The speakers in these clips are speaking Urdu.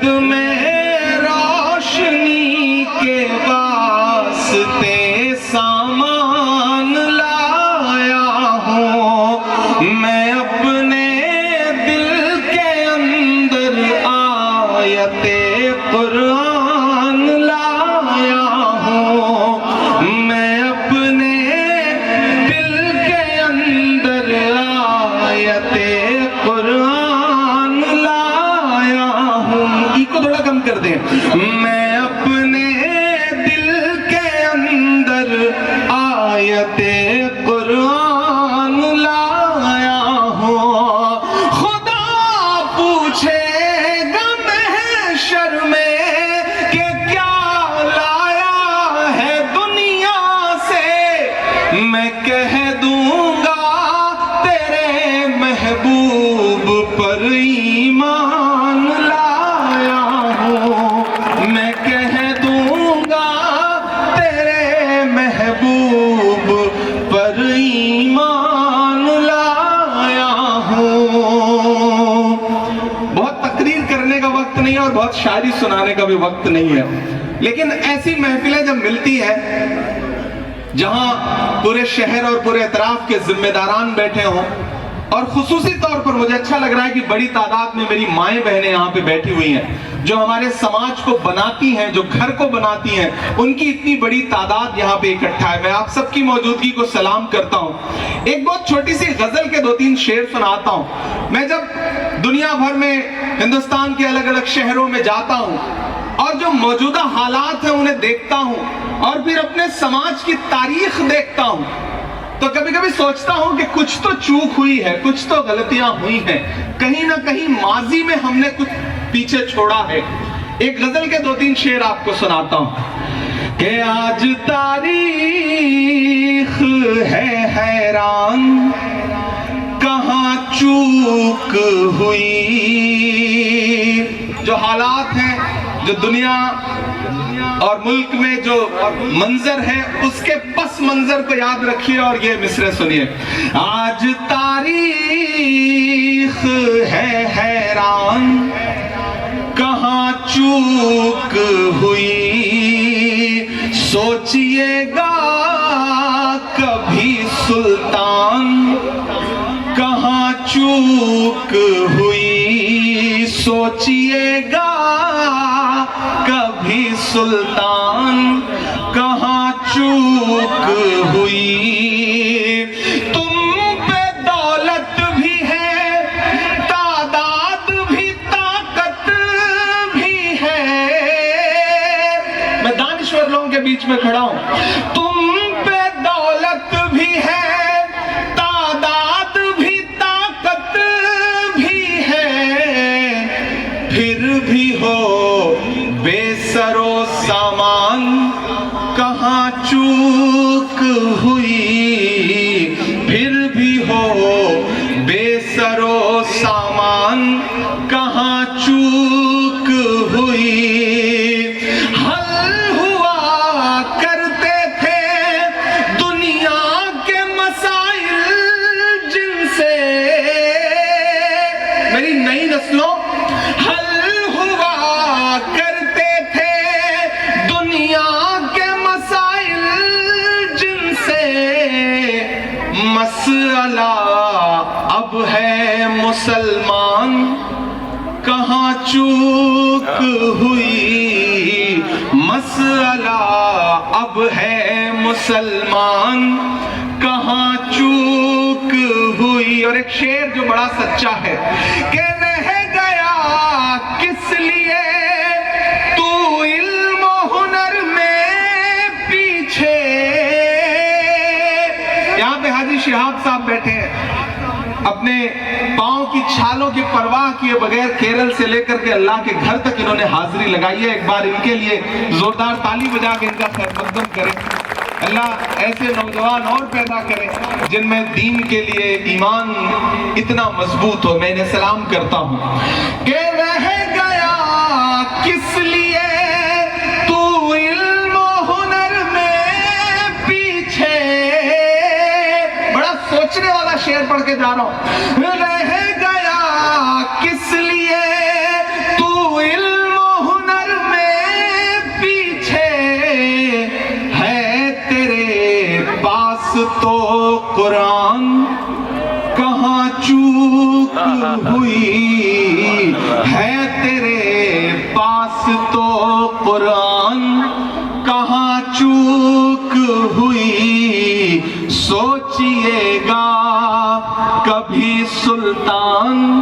میں روشنی کے واسطے سامان لایا ہوں، میں اپنے دل کے اندر آیت قرآن لایا ہوں، میں اپنے دل کے اندر آیت قرآن لایا ہوں۔ ای کو تھوڑا کم کر دیں، میں اپنے دل کے اندر آیت قرآن لایا ہوں۔ خدا پوچھے گا محشر میں کہ کیا لایا ہے دنیا سے، میں کہہ دوں گا تیرے محبوب پر ایمان لایا ہوں، میں کہہ دوں گا تیرے محبوب پر ایمان لایا ہوں۔ بہت تقریر کرنے کا وقت نہیں ہے اور بہت شاعری سنانے کا بھی وقت نہیں ہے، لیکن ایسی محفلیں جب ملتی ہے جہاں پورے شہر اور پورے اطراف کے ذمہ داران بیٹھے ہوں، اور خصوصی طور پر مجھے اچھا لگ رہا ہے کہ بڑی تعداد میں میری مائیں بہنیں یہاں پہ بیٹھی ہوئی ہیں جو ہمارے سماج کو بناتی ہیں، جو گھر کو بناتی ہیں، ان کی اتنی بڑی تعداد یہاں پہ اکٹھا ہے۔ میں آپ سب کی موجودگی کو سلام کرتا ہوں۔ ایک بہت چھوٹی سی غزل کے 2-3 شعر سناتا ہوں۔ میں جب دنیا بھر میں ہندوستان کے الگ الگ شہروں میں جاتا ہوں اور جو موجودہ حالات ہیں انہیں دیکھتا ہوں اور پھر اپنے سماج کی تاریخ دیکھتا ہوں، تو کبھی کبھی سوچتا ہوں کہ کچھ تو چوک ہوئی ہے، کچھ تو غلطیاں ہوئی ہیں، کہیں نہ کہیں ماضی میں ہم نے کچھ پیچھے چھوڑا ہے۔ ایک غزل کے 2-3 شعر آپ کو سناتا ہوں کہ آج تاریخ ہے حیران، کہاں چوک ہوئی، جو حالات ہیں، جو دنیا اور ملک میں جو منظر ہے اس کے پس منظر کو یاد رکھیے اور یہ مصرع سنیے۔ آج تاریخ ہے حیران، کہاں چوک ہوئی، سوچئے گا کبھی سلطان، کہاں چوک ہوئی، سوچئے گا کبھی سلطان، کہاں چوک ہوئی۔ تم پہ دولت بھی ہے، تعداد بھی، طاقت بھی ہے، میں دانشور لوگوں کے بیچ میں کھڑا ہوں۔ تم پہ دولت بھی ہے، تعداد بھی، طاقت بھی ہے، پھر بھی ہو بے سر و سامان، کہاں چوک ہوئی، پھر بھی ہو بے سر و سامان، کہاں چوک ہوئی۔ حل ہوا کرتے تھے دنیا کے مسائل جن سے، میری نئی نسلوں، حل ہوا کرتے تھے دنیا کے مسائل جن سے، مسئلہ اب ہے مسلمان، کہاں چوک ہوئی، مسئلہ اب ہے مسلمان، کہاں چوک ہوئی۔ اور ایک شعر جو بڑا سچا ہے کہ رہ گیا کس لیے تو علم و ہنر میں پیچھے۔ یہاں پہ حاجی شہاب صاحب بیٹھے ہیں، اپنے پاؤں کی چھالوں کی پرواہ کیے بغیر کیرل سے لے کر کے اللہ کے گھر تک انہوں نے حاضری لگائی ہے۔ ایک بار ان کے لیے زوردار تالی بجا کے ان کا خیر مقدم کریں۔ اللہ ایسے نوجوان اور پیدا کرے جن میں دین کے لیے ایمان اتنا مضبوط ہو۔ میں انہیں سلام کرتا ہوں کہ رہ گیا کس لیے تو علم و ہنر میں پیچھے۔ بڑا سوچنے والا شعر پڑھ کے جا رہا ہوں۔ رہ گیا کس لیے تو علم تو قرآن کہاں چوک ہوئی ہے تیرے پاس تو قرآن کہاں چوک ہوئی سوچئے گا کبھی سلطان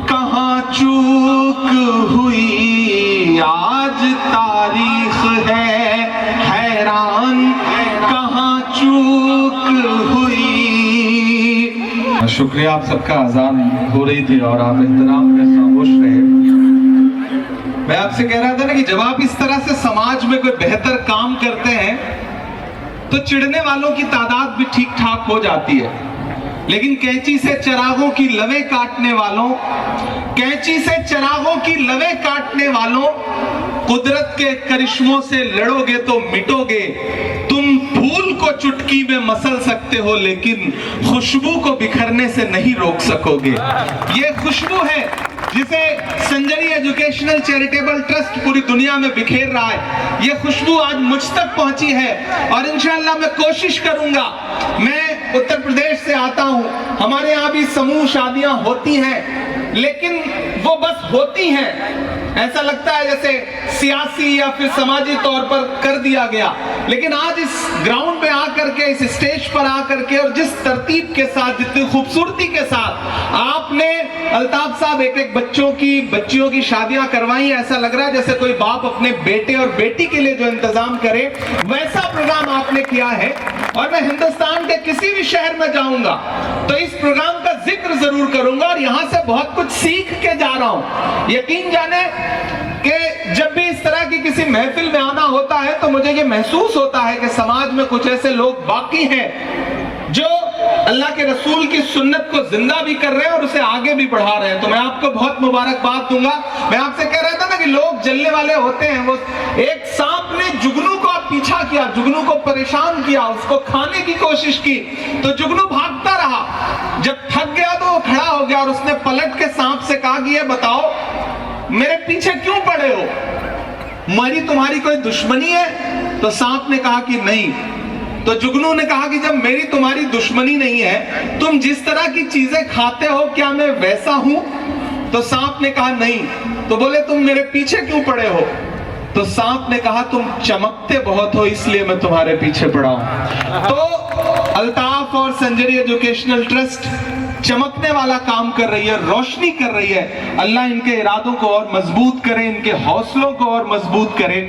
کہاں چوک ہوئی آج تاریخ ہے حیران کہاں چوک ہوئی. شکریہ آپ سب کا اذان ہو رہی تھی اور آپ احترام میں خاموش رہے. میں آپ سے کہہ رہا تھا نا کہ جب آپ اس طرح سے سماج میں کوئی بہتر کام کرتے ہیں تو چڑھنے والوں کی تعداد بھی ٹھیک ٹھاک ہو جاتی ہے، لیکن کینچی سے چراغوں کی لویں کاٹنے والوں، کینچی سے چراغوں کی لویں کاٹنے والوں، قدرت کے کرشموں سے لڑو گے تو مٹو گے. تم پھول کو چٹکی میں مسل سکتے ہو لیکن خوشبو کو بکھرنے سے نہیں روک سکو گے. یہ خوشبو ہے جسے سنجری ایجوکیشنل چیریٹیبل ٹرسٹ پوری دنیا میں بکھیر رہا ہے. یہ خوشبو آج مجھ تک پہنچی ہے اور انشاءاللہ میں کوشش کروں گا. میں اتر پردیش سے آتا ہوں، ہمارے یہاں بھی سموہ شادیاں ہوتی ہیں لیکن وہ بس ہوتی ہیں، ایسا لگتا ہے جیسے سیاسی یا پھر سماجی طور پر کر دیا گیا. لیکن آج اس گراؤنڈ پہ آ کر کے، اس اسٹیج پر آ کر کے اور جس ترتیب کے ساتھ، جتنی خوبصورتی کے ساتھ آپ نے الطاف صاحب ایک بچیوں کی شادیاں کروائی، ایسا لگ رہا ہے جیسے کوئی باپ اپنے بیٹے اور بیٹی کے لیے جو انتظام کرے ویسا پروگرام آپ نے کیا ہے. اور میں ہندوستان کے کسی بھی شہر میں جاؤں گا تو اس پروگرام کا ذکر ضرور کروں گا اور یہاں سے بہت کچھ سیکھ کے جا رہا ہوں. یقین جانے کہ جب بھی اس طرح کی کسی محفل میں آنا ہوتا ہے تو مجھے یہ محسوس ہوتا ہے کہ سماج میں کچھ ایسے لوگ باقی ہیں جو اللہ کے رسول کی سنت کو زندہ بھی کر رہے ہیں اور اسے آگے بھی بڑھا رہے ہیں. تو میں آپ کو بہت مبارکباد دوں گا. میں آپ سے کہہ رہا تھا نا کہ لوگ جلنے والے ہوتے ہیں. وہ ایک سانپ نے جگنو کو پیچھا کیا، جگنو کو پریشان کیا، اس کو کھانے کی کوشش کی تو جگنو بھاگتا رہا. جب تھک گیا تو وہ کھڑا ہو گیا اور اس نے پلٹ کے سانپ سے کہا کہ یہ بتاؤ میرے پیچھے کیوں پڑے ہو، میری تمہاری کوئی دشمنی ہے؟ تو سانپ نے کہا کہ نہیں. تو جگنو نے کہا کہ جب میری تمہاری دشمنی نہیں ہے، تم جس طرح کی چیزیں کھاتے ہو کیا میں ویسا ہوں؟ تو سانپ نے کہا نہیں. تو بولے تم میرے پیچھے کیوں پڑے ہو؟ تو سانپ نے کہا تم چمکتے بہت ہو اس لیے میں تمہارے پیچھے پڑا ہوں. تو الطاف اور سنجری ایجوکیشنل ٹرسٹ چمکنے والا کام کر رہی ہے، روشنی کر رہی ہے. اللہ ان کے ارادوں کو اور مضبوط کرے، ان کے حوصلوں کو اور مضبوط کرے.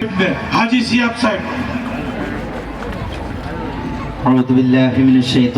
حاجی سیاب صاحب. اعوذ باللہ من الشیطان